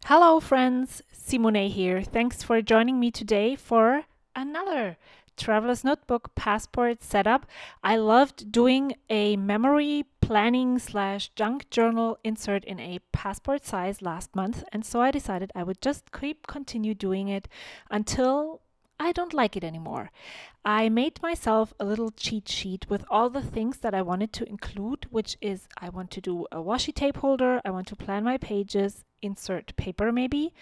Hello friends, SEEMOWNAY here. Thanks for joining me today for another Traveler's Notebook passport setup. I loved doing a memory planning / junk journal insert in a passport size last month, and so I decided I would just continue doing it until I don't like it anymore. I made myself a little cheat sheet with all the things that I wanted to include, which is I want to do a washi tape holder, I want to plan my pages, insert paper maybe,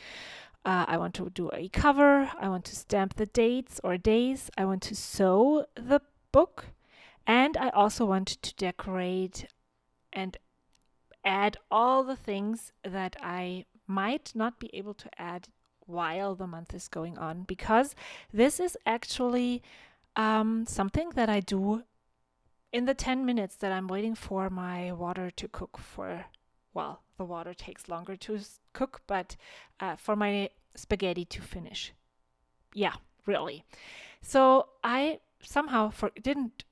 I want to do a cover, I want to stamp the dates or days, I want to sew the book, and I also want to decorate and add all the things that I might not be able to add while the month is going on, because this is actually something that I do in the 10 minutes that I'm waiting for my water to cook for, well, the water takes longer to cook, but for my spaghetti to finish. Yeah, really. So I somehow didn't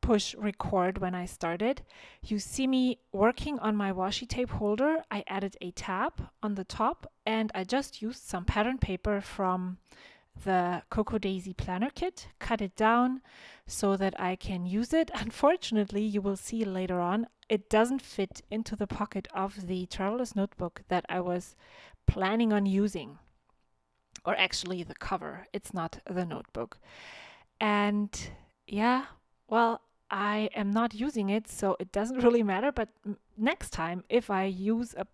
push record when I started. You see me working on my washi tape holder. I added a tab on the top and I just used some pattern paper from the Cocoa Daisy planner kit, cut it down so that I can use it. Unfortunately, you will see later on, it doesn't fit into the pocket of the traveler's notebook that I was planning on using. Or actually the cover, it's not the notebook. And yeah, well, I am not using it, so it doesn't really matter. But next time, if I use a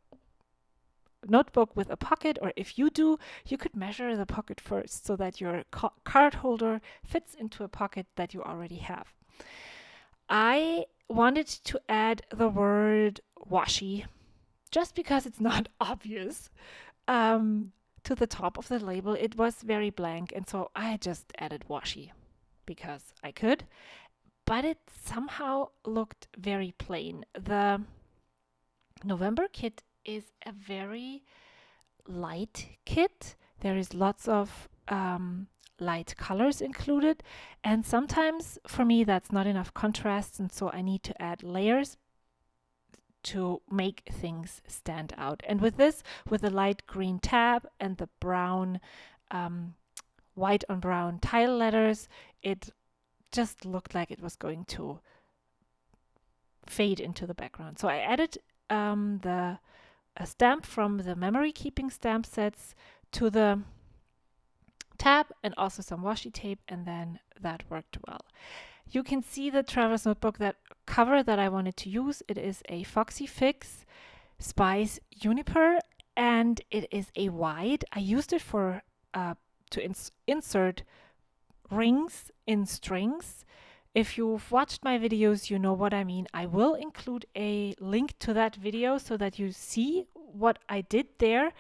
notebook with a pocket, or if you do, you could measure the pocket first so that your card holder fits into a pocket that you already have. I wanted to add the word washi just because it's not obvious to the top of the label. It was very blank, and so I just added washi because I could, but it somehow looked very plain. The November kit is a very light kit. There is lots of light colors included, and sometimes for me that's not enough contrast, and so I need to add layers to make things stand out. And with this, with the light green tab and the brown white on brown tile letters, it just looked like it was going to fade into the background. So I added a stamp from the memory keeping stamp sets to the tab and also some washi tape, and then that worked well. You can see the Traveler's Notebook, that cover that I wanted to use. It is a Foxy Fix Spice Juniper, and it is a wide. I used it for to insert rings in strings. If you've watched my videos, you know what I mean. I will include a link to that video so that you see what I did there.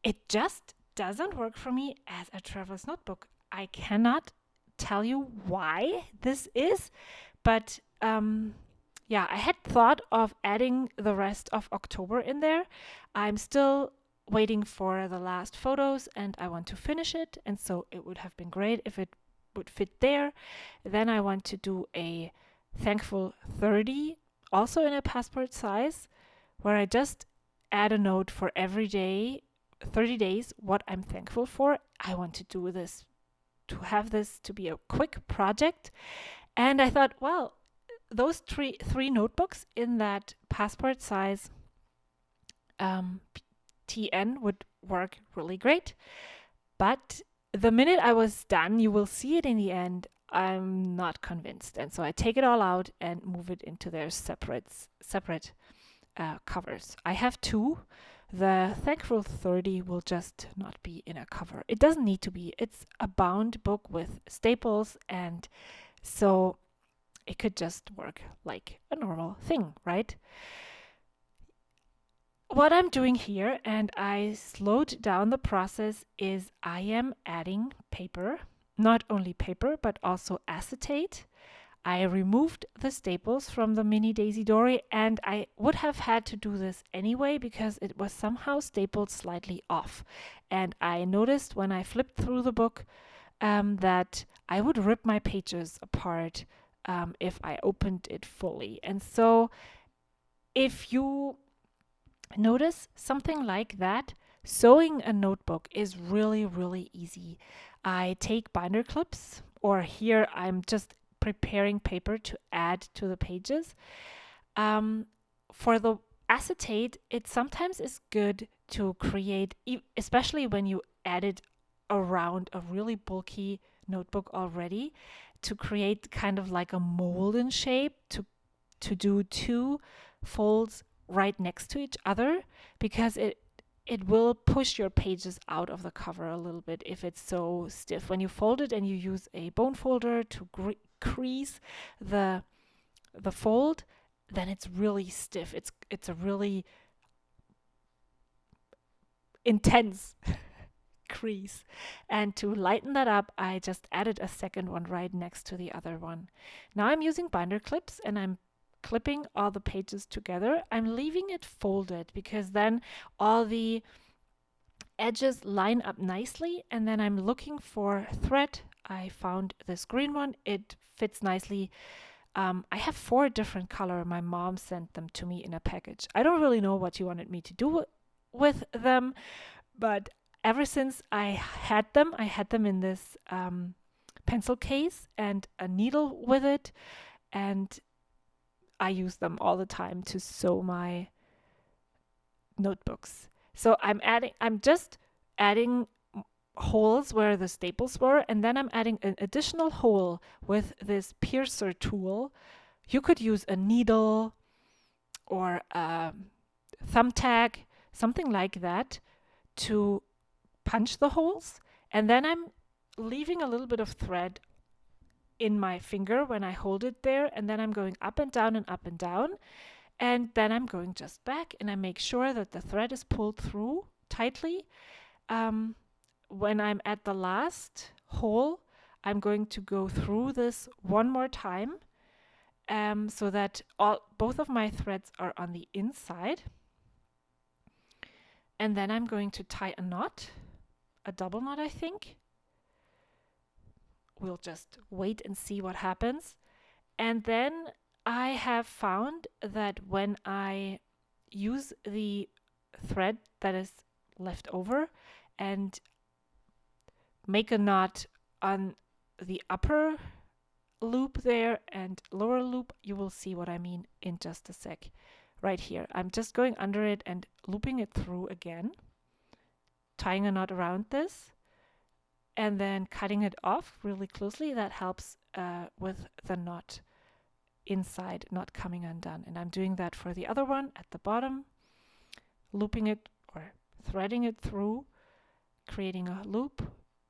It just doesn't work for me as a traveler's notebook. I cannot tell you why this is, but yeah, I had thought of adding the rest of October in there. I'm still waiting for the last photos and I want to finish it, and so it would have been great if it would fit there. Then I want to do a thankful 30, also in a passport size, where I just add a note for every day, 30 days, what I'm thankful for. I want to do this, to have this to be a quick project. And I thought, well, those three notebooks in that passport size TN would work really great. But the minute I was done, you will see it in the end, I'm not convinced. And so I take it all out and move it into their separate covers. I have two. The Thankful 30 will just not be in a cover. It doesn't need to be. It's a bound book with staples, and so it could just work like a normal thing, right? What I'm doing here, and I slowed down the process, is I am adding paper, not only paper, but also acetate. I removed the staples from the mini Daisy Dory, and I would have had to do this anyway because it was somehow stapled slightly off. And I noticed when I flipped through the book that I would rip my pages apart if I opened it fully. And so if you notice something like that, Sewing a notebook is really, really easy. I take binder clips, or here I'm just preparing paper to add to the pages. For the acetate, it sometimes is good to create, especially when you add it around a really bulky notebook already, to create kind of like a mold in shape, to do two folds right next to each other, because it will push your pages out of the cover a little bit if it's so stiff. When you fold it and you use a bone folder to crease the fold, then it's really stiff. It's a really intense crease. And to lighten that up, I just added a second one right next to the other one. Now I'm using binder clips and I'm clipping all the pages together. I'm leaving it folded because then all the edges line up nicely, and then I'm looking for thread. I found this green one. It fits nicely. I have 4 different colors. My mom sent them to me in a package. I don't really know what she wanted me to do with them, but ever since I had them in this pencil case and a needle with it, and I use them all the time to sew my notebooks. So I'm just adding holes where the staples were, and then I'm adding an additional hole with this piercer tool. You could use a needle or a thumbtack, something like that, to punch the holes, and then I'm leaving a little bit of thread in my finger when I hold it there, and then I'm going up and down and up and down, and then I'm going just back, and I make sure that the thread is pulled through tightly. When I'm at the last hole, I'm going to go through this one more time, so that both of my threads are on the inside. And then I'm going to tie a knot, a double knot, I think. We'll just wait and see what happens. And then I have found that when I use the thread that is left over and make a knot on the upper loop there and lower loop, you will see what I mean in just a sec. Right here, I'm just going under it and looping it through again, tying a knot around this, and then cutting it off really closely. That helps with the knot inside not coming undone. And I'm doing that for the other one at the bottom, looping it or threading it through, creating a loop,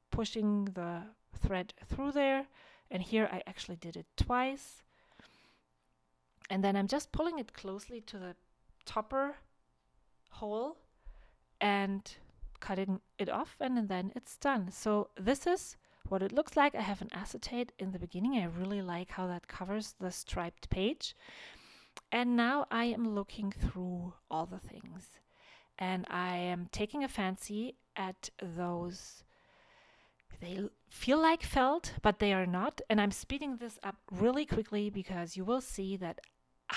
pushing the thread through there. And here I actually did it twice. And then I'm just pulling it closely to the topper hole and cutting it off, and then it's done. So this is what it looks like. I have an acetate in the beginning. I really like how that covers the striped page. And now I am looking through all the things, and I am taking a fancy at those. They feel like felt, but they are not. And I'm speeding this up really quickly because you will see that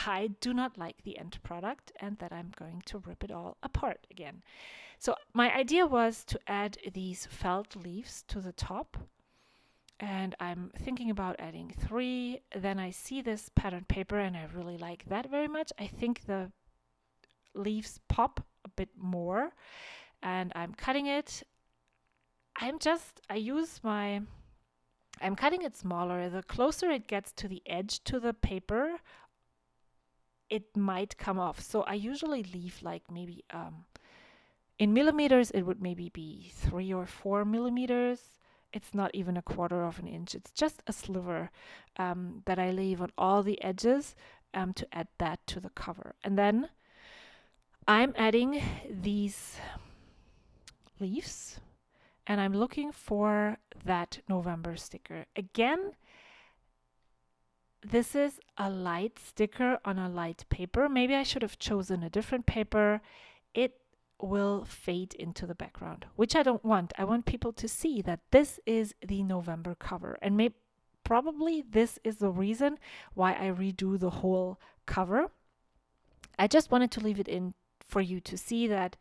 I do not like the end product and that I'm going to rip it all apart again. So my idea was to add these felt leaves to the top, and I'm thinking about adding 3. Then I see this pattern paper and I really like that very much. I think the leaves pop a bit more, and I'm cutting it. I'm cutting it smaller. The closer it gets to the edge to the paper, it might come off. So I usually leave like maybe in millimeters, it would maybe be 3 or 4 millimeters. It's not even a 1/4 of an inch. It's just a sliver that I leave on all the edges to add that to the cover. And then I'm adding these leaves, and I'm looking for that November sticker. Again, this is a light sticker on a light paper. Maybe I should have chosen a different paper. It will fade into the background, which I don't want. I want people to see that this is the November cover, and probably this is the reason why I redo the whole cover. I just wanted to leave it in for you to see that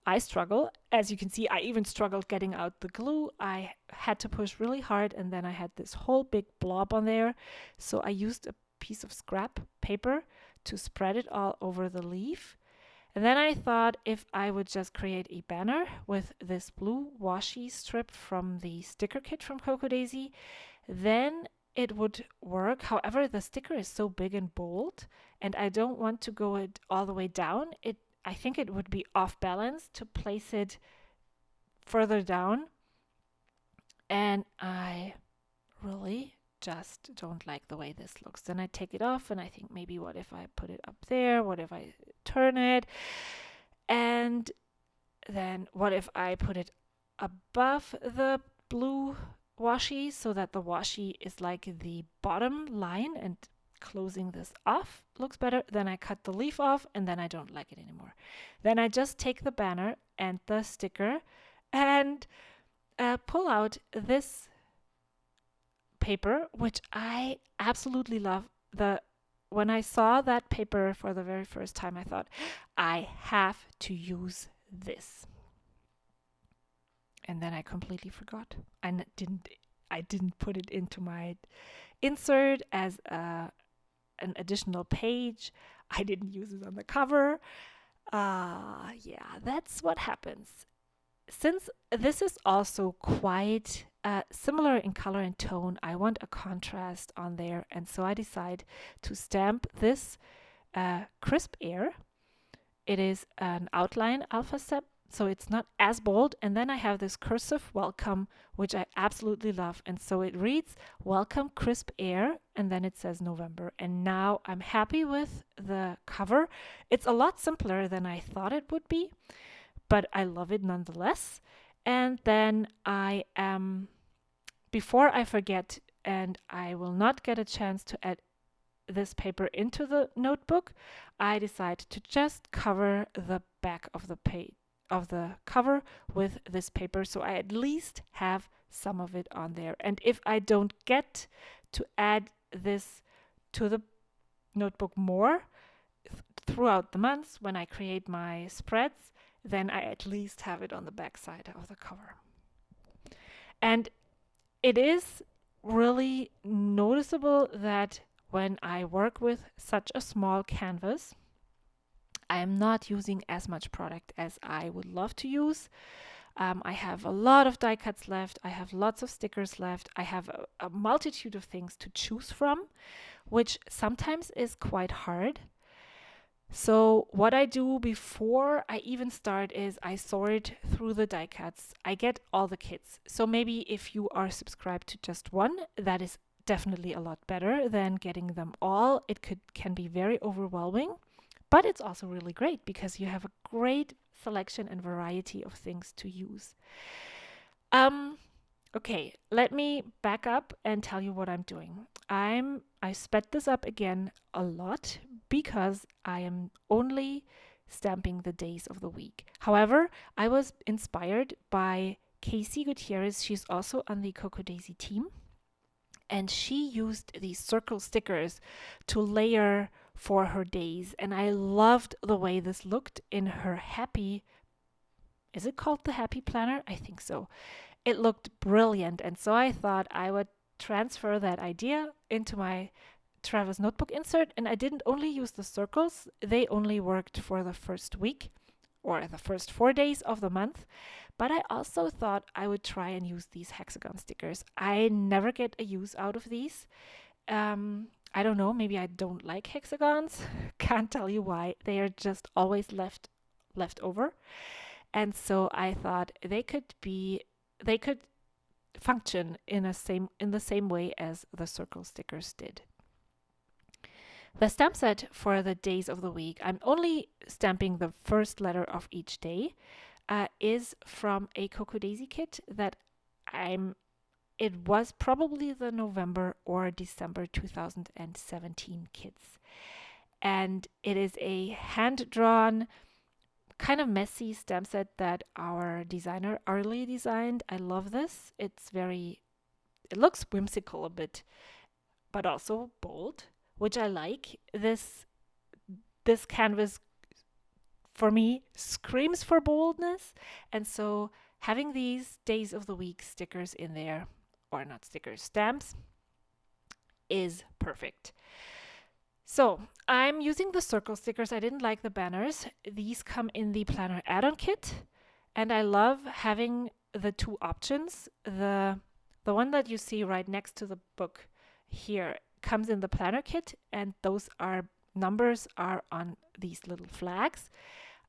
I struggle. As you can see, I even struggled getting out the glue. I had to push really hard, and then I had this whole big blob on there. So I used a piece of scrap paper to spread it all over the leaf. And then I thought if I would just create a banner with this blue washi strip from the sticker kit from Cocoa Daisy, then it would work. However, the sticker is so big and bold, and I don't want to go it all the way down. I think it would be off balance to place it further down, and I really just don't like the way this looks. Then I take it off and I think, maybe what if I put it up there? What if I turn it? And then what if I put it above the blue washi so that the washi is like the bottom line, and closing this off looks better? Then I cut the leaf off, and then I don't like it anymore. Then I just take the banner and the sticker and pull out this paper, which I absolutely love. When I saw that paper for the very first time, I thought, I have to use this. And then I completely forgot. I didn't put it into my insert as an additional page. I didn't use it on the cover. Yeah, that's what happens. Since this is also quite similar in color and tone, I want a contrast on there, and so I decide to stamp this crisp air. It is an outline alpha step, so it's not as bold, and then I have this cursive welcome, which I absolutely love, and so it reads welcome crisp air, and then it says November. And now I'm happy with the cover. It's a lot simpler than I thought it would be, but I love it nonetheless. And then I am, before I forget, and I will not get a chance to add this paper into the notebook, I decide to just cover the back of the page of the cover with this paper, so I at least have some of it on there. And if I don't get to add this to the notebook more throughout the months when I create my spreads, then I at least have it on the back side of the cover. And it is really noticeable that when I work with such a small canvas, I am not using as much product as I would love to use. I have a lot of die cuts left. I have lots of stickers left. I have a multitude of things to choose from, which sometimes is quite hard. So what I do before I even start is I sort through the die cuts. I get all the kits. So maybe if you are subscribed to just one, that is definitely a lot better than getting them all. It can be very overwhelming, but it's also really great because you have a great selection and variety of things to use. Okay, let me back up and tell you what I'm doing. I sped this up again a lot because I am only stamping the days of the week. However, I was inspired by Casey Gutierrez. She's also on the Cocoa Daisy team, and she used these circle stickers to layer for her days, and I loved the way this looked in her happy, is it called the Happy Planner? I think so. It looked brilliant, and so I thought I would transfer that idea into my Traveler's Notebook insert, and I didn't only use the circles. They only worked for the first week or the first 4 days of the month, but I also thought I would try and use these hexagon stickers. I never get a use out of these. I don't know, maybe I don't like hexagons. Can't tell you why. They are just always left over. And so I thought they could function in the same way as the circle stickers did. The stamp set for the days of the week, I'm only stamping the first letter of each day, is from a Cocoa Daisy kit that it was probably the November or December 2017 kits. And it is a hand-drawn, kind of messy stamp set that our designer Arlie designed. I love this. It looks whimsical a bit, but also bold, which I like. This canvas for me, screams for boldness. And so having these days of the week stickers in there, or not stickers, stamps, is perfect. So I'm using the circle stickers. I didn't like the banners. These come in the planner add-on kit, and I love having the two options. The one that you see right next to the book here comes in the planner kit, and those are numbers are on these little flags.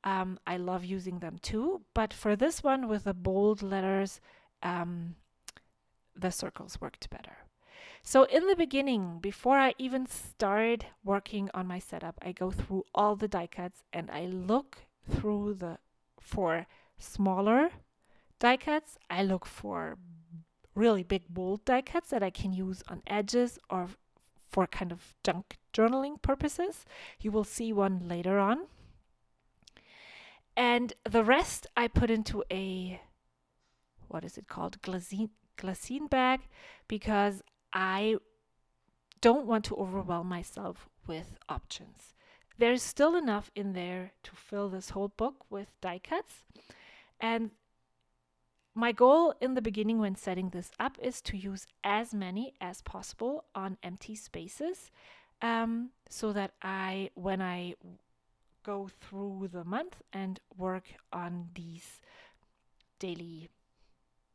I love using them too, but for this one with the bold letters, the circles worked better. So in the beginning, before I even start working on my setup, I go through all the die cuts and I look through for smaller die cuts. I look for really big bold die cuts that I can use on edges or for kind of junk journaling purposes. You will see one later on. And the rest I put into a, what is it called? Glassine bag, because I don't want to overwhelm myself with options. There's still enough in there to fill this whole book with die cuts. And my goal in the beginning when setting this up is to use as many as possible on empty spaces, so that when I go through the month and work on these daily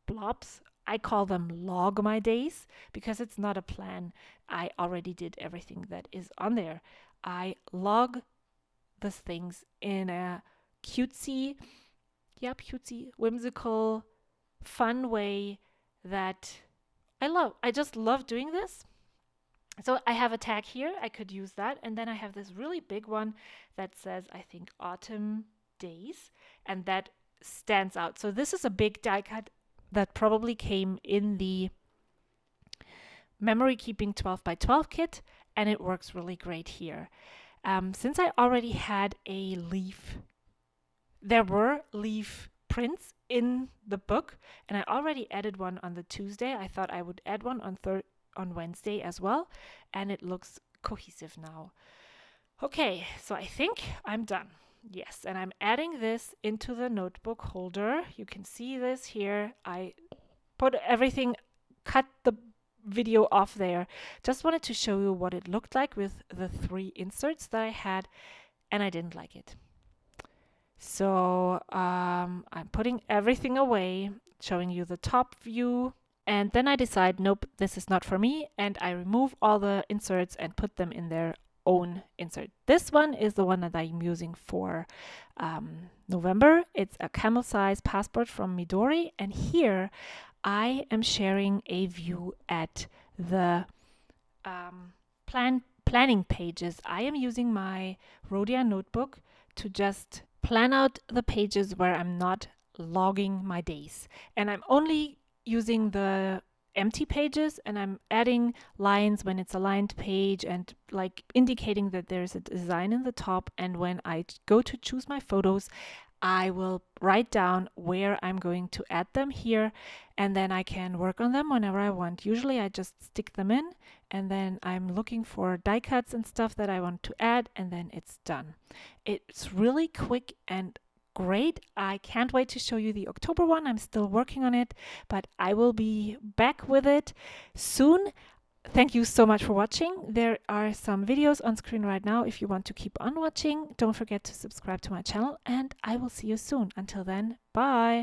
blobs, I call them log my days because it's not a plan. I already did everything that is on there. I log the things in a cutesy, whimsical, fun way that I love. I just love doing this. So I have a tag here. I could use that. And then I have this really big one that says, I think, Autumn Days. And that stands out. So this is a big die cut that probably came in the Memory Keeping 12 by 12 kit. And it works really great here. Since I already had a leaf, there were leaf prints in the book. And I already added one on the Tuesday. I thought I would add one on Wednesday as well, and it looks cohesive now. Okay, so I think I'm done. Yes, and I'm adding this into the notebook holder. You can see this here. I put everything, cut the video off there. Just wanted to show you what it looked like with the 3 inserts that I had, and I didn't like it. So I'm putting everything away, showing you the top view. And then I decide, nope, this is not for me. And I remove all the inserts and put them in their own insert. This one is the one that I'm using for November. It's a camel size passport from Midori. And here I am sharing a view at the planning pages. I am using my Rhodia notebook to just plan out the pages where I'm not logging my days. And I'm only using the empty pages, and I'm adding lines when it's a lined page and like indicating that there's a design in the top. And when I go to choose my photos, I will write down where I'm going to add them here, and then I can work on them whenever I want. Usually I just stick them in, and then I'm looking for die cuts and stuff that I want to add, and then it's done. It's really quick and great. I can't wait to show you the October one. I'm still working on it, but I will be back with it soon. Thank you so much for watching. There are some videos on screen right now if you want to keep on watching. Don't forget to subscribe to my channel, and I will see you soon. Until then, bye.